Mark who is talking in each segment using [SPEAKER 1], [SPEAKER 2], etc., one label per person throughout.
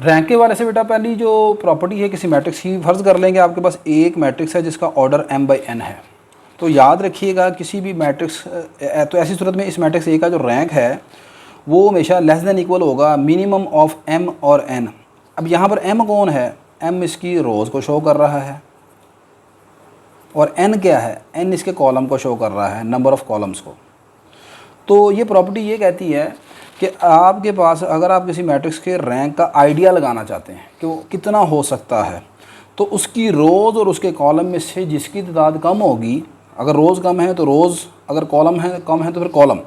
[SPEAKER 1] Rank के वाले से बेटा पहली जो प्रॉपर्टी है किसी मैट्रिक्स की, फ़र्ज़ कर लेंगे आपके पास एक मैट्रिक्स है जिसका ऑर्डर m/n है। तो याद रखिएगा किसी भी मैट्रिक्स तो ऐसी सूरत में इस मैट्रिक्स ए का जो रैंक है वो हमेशा लेस देन इक्वल होगा मिनिमम ऑफ m और n। अब यहाँ पर m कौन है? m इसकी रोज़ को शो कर रहा है और n क्या है? n इसके कॉलम को शो कर रहा है, नंबर ऑफ़ कॉलम्स को। तो ये प्रॉपर्टी ये कहती है कि आपके पास अगर आप किसी मैट्रिक्स के रैंक का आइडिया लगाना चाहते हैं कि वो कितना हो सकता है, तो उसकी रोज़ और उसके कॉलम में से जिसकी तादाद कम होगी, अगर रोज़ कम है तो रोज़, अगर कॉलम है कम है तो फिर कॉलम,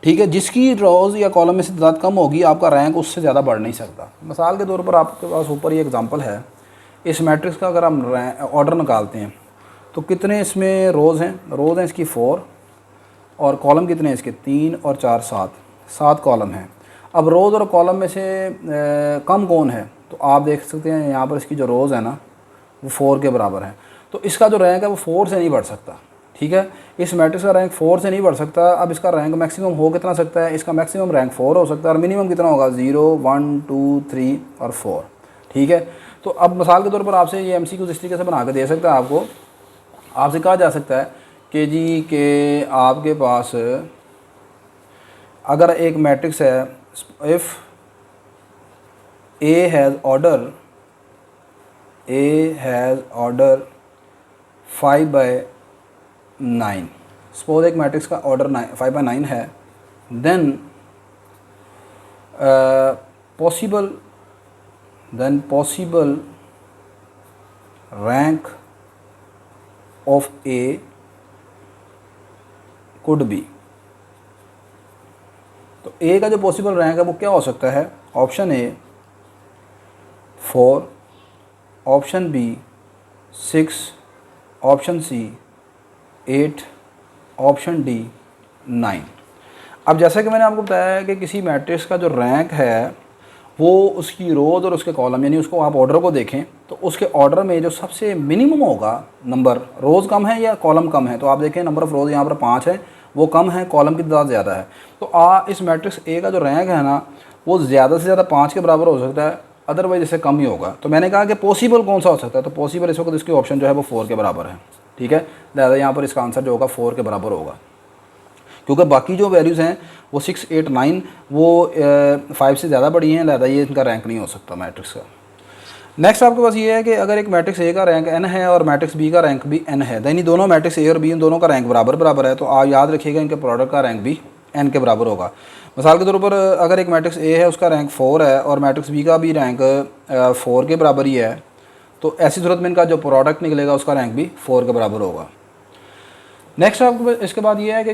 [SPEAKER 1] ठीक है, जिसकी रोज़ या कॉलम में से तादाद कम होगी आपका रैंक उससे ज़्यादा बढ़ नहीं सकता। मिसाल के तौर पर आपके पास ऊपर ये एग्जांपल है, इस मैट्रिक्स का अगर हम ऑर्डर निकालते हैं तो कितने इसमें रोज़ हैं? रोज़ हैं इसकी 4 और कॉलम कितने हैं इसके? 3 और 4 7 कॉलम हैं। अब रोज़ और कॉलम में से कम कौन है? तो आप देख सकते हैं यहाँ पर इसकी जो रोज़ है ना वो 4 के बराबर है। तो इसका जो रैंक है वो 4 से नहीं बढ़ सकता, ठीक है। इस मैट्रिक्स का रैंक 4 से नहीं बढ़ सकता। अब इसका रैंक मैक्सिमम हो कितना सकता है? इसका मैक्सिमम रैंक 4 हो सकता है और मिनिमम कितना होगा? 0 1 2 3 और 4, ठीक है। तो अब मिसाल के तौर पर आपसे ये MCQ इस तरीके से बना के दे सकता है आपको, आपसे कहा जा सकता है कि जी के आपके पास अगर एक मैट्रिक्स है, if A has order 5/9, suppose एक मैट्रिक्स का ऑर्डर 5/9 है, then possible rank of A could be. तो A का जो पॉसिबल रैंक है वो क्या हो सकता है? Option A 4, option B 6, option C 8, option D 9। अब जैसा कि मैंने आपको बताया है कि किसी मैट्रिक्स का जो रैंक है वो उसकी रोज़ और उसके कॉलम, यानी उसको आप ऑर्डर को देखें तो उसके ऑर्डर में जो सबसे मिनिमम होगा नंबर, रोज़ कम है या कॉलम कम है, तो आप देखें नंबर ऑफ़ रोज़ यहाँ पर 5 है, वो कम है, कॉलम की तादाद ज़्यादा है। तो इस मैट्रिक्स ए का जो रैंक है ना वो ज़्यादा से ज़्यादा 5 के बराबर हो सकता है, अदरवाइज इससे कम ही होगा। तो मैंने कहा कि पॉसिबल कौन सा हो सकता है, तो पॉसिबल इस वक्त इसकी ऑप्शन जो है वो 4 के बराबर है, ठीक है। लिहाजा यहाँ पर इसका आंसर जो होगा 4 के बराबर होगा, क्योंकि बाकी जो वैल्यूज़ हैं वो 6 8 9 वो 5 से ज़्यादा बड़ी हैं, लिहाजा ये इनका रैंक नहीं हो सकता मैट्रिक्स का। नेक्स्ट आपके पास ये है कि अगर एक मैट्रिक्स ए का रैंक n है और मैट्रिक्स बी का रैंक भी n है, यानी दोनों मैट्रिक्स ए और बी इन दोनों का रैंक बराबर है, तो आप याद रखिएगा इनके प्रोडक्ट का रैंक भी n के बराबर होगा। मिसाल के तौर पर अगर एक मैट्रिक्स ए है उसका रैंक 4 है और मैट्रिक्स बी का भी रैंक 4 के बराबर ही है, तो ऐसी सूरत में इनका जो प्रोडक्ट निकलेगा उसका रैंक भी 4 के बराबर होगा। नेक्स्ट आपको इसके बाद ये है कि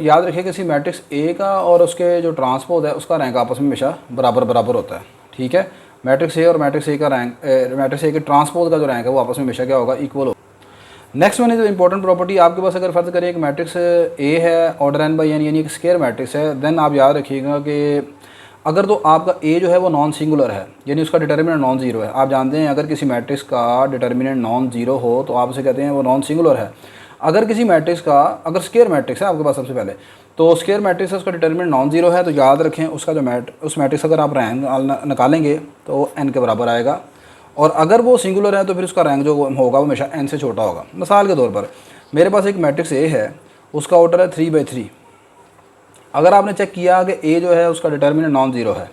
[SPEAKER 1] याद रखिए किसी मैट्रिक्स ए का और उसके जो ट्रांसपोज है उसका रैंक आपस में हमेशा बराबर होता है, ठीक है। मैट्रिक्स ए और मैट्रिक्स ए का रैंक, मैट्रिक्स ए के ट्रांसपोज का जो रैंक है वो आपस में हमेशा क्या होगा? इक्वल होगा। Next one is important property, आपके पास अगर फर्ज करें एक मैट्रिक्स ए है ऑर्डर n/n यानी एक स्क्वायर मैट्रिक्स है, देन आप याद रखिएगा कि अगर तो आपका ए जो है वो नॉन सिंगुलर है, यानी उसका डिटर्मिनेंट नॉन जीरो है। आप जानते हैं अगर किसी मैट्रिक्स का डिटर्मिनेंट नॉन जीरो हो तो आप उसे कहते हैं वो नॉन सिंगुलर है। अगर किसी मैट्रिक्स का, अगर स्क्वायर मैट्रिक्स है आपके पास सबसे पहले, तो स्क्वायर मैट्रिक्स है उसका डिटर्मिनेंट नॉन जीरो है, तो याद रखें उसका जो उस मैट्रिक्स अगर आप रैंक निकालेंगे तो n के बराबर आएगा, और अगर वो सिंगुलर है तो फिर उसका रैंक जो होगा वो हमेशा n से छोटा होगा। मिसाल के तौर पर मेरे पास एक मैट्रिक्स ए है, उसका ऑर्डर है 3/3। अगर आपने चेक किया कि ए जो है उसका डिटर्मिनेंट नॉन जीरो है,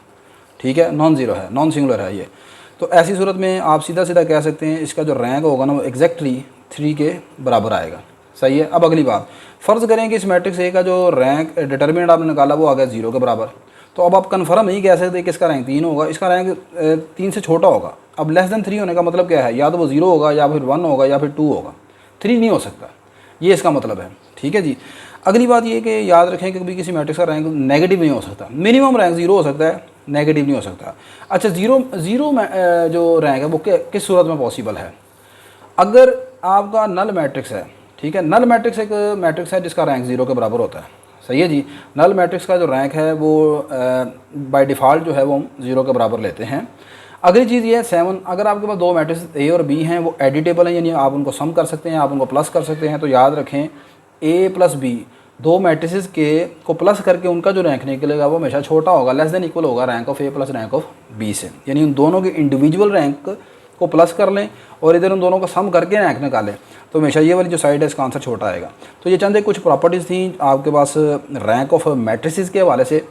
[SPEAKER 1] ठीक है, नॉन जीरो है, नॉन सिंगुलर है ये, तो ऐसी सूरत में आप सीधा कह सकते हैं इसका जो रैंक होगा ना वो एग्जैक्टली 3 के बराबर आएगा। सही है। अब अगली बात, फ़र्ज़ करें कि इस मैट्रिक्स ए का जो रैंक डिटर्मिनेंट आपने निकाला वो आ गया 0 के बराबर, तो अब आप कन्फर्म नहीं कह सकते कि इसका रैंक 3 होगा, इसका रैंक 3 से छोटा होगा। अब लेस देन 3 होने का मतलब क्या है? या तो वो 0 होगा या फिर 1 होगा या फिर 2 होगा, 3 नहीं हो सकता, ये इसका मतलब है, ठीक है जी। अगली बात ये कि याद रखें कि कभी किसी मैट्रिक्स का रैंक नेगेटिव नहीं हो सकता, मिनिमम रैंक 0 हो सकता है, नेगेटिव नहीं हो सकता। अच्छा, ज़ीरो जो रैंक है वो किस सूरत में पॉसिबल है? अगर आपका नल मैट्रिक्स है, ठीक है, नल मैट्रिक्स एक मैट्रिक्स है जिसका रैंक 0 के बराबर होता है, सही है जी। नल मैट्रिक्स का जो रैंक है वो बाय डिफ़ॉल्ट जो है वो हम 0 के बराबर लेते हैं। अगली चीज़ ये है 7, अगर आपके पास दो मैट्रिक्स ए और बी हैं वो एडिटेबल हैं, यानी आप उनको सम कर सकते हैं, आप उनको प्लस कर सकते हैं, तो याद रखें a + b दो मैट्रिसेस के को प्लस करके उनका जो रैंक निकलेगा वो हमेशा छोटा होगा, लेस देन इक्वल होगा rank of A plus rank of B से। यानी उन दोनों के इंडिविजुअल रैंक को प्लस कर लें और इधर उन दोनों को सम करके रैंक निकालें तो हमेशा ये वाली जो साइड है इसका आंसर छोटा आएगा। तो ये चंद कुछ प्रॉपर्टीज़ थी आपके पास रैंक ऑफ मैट्रिसेस के हवाले से।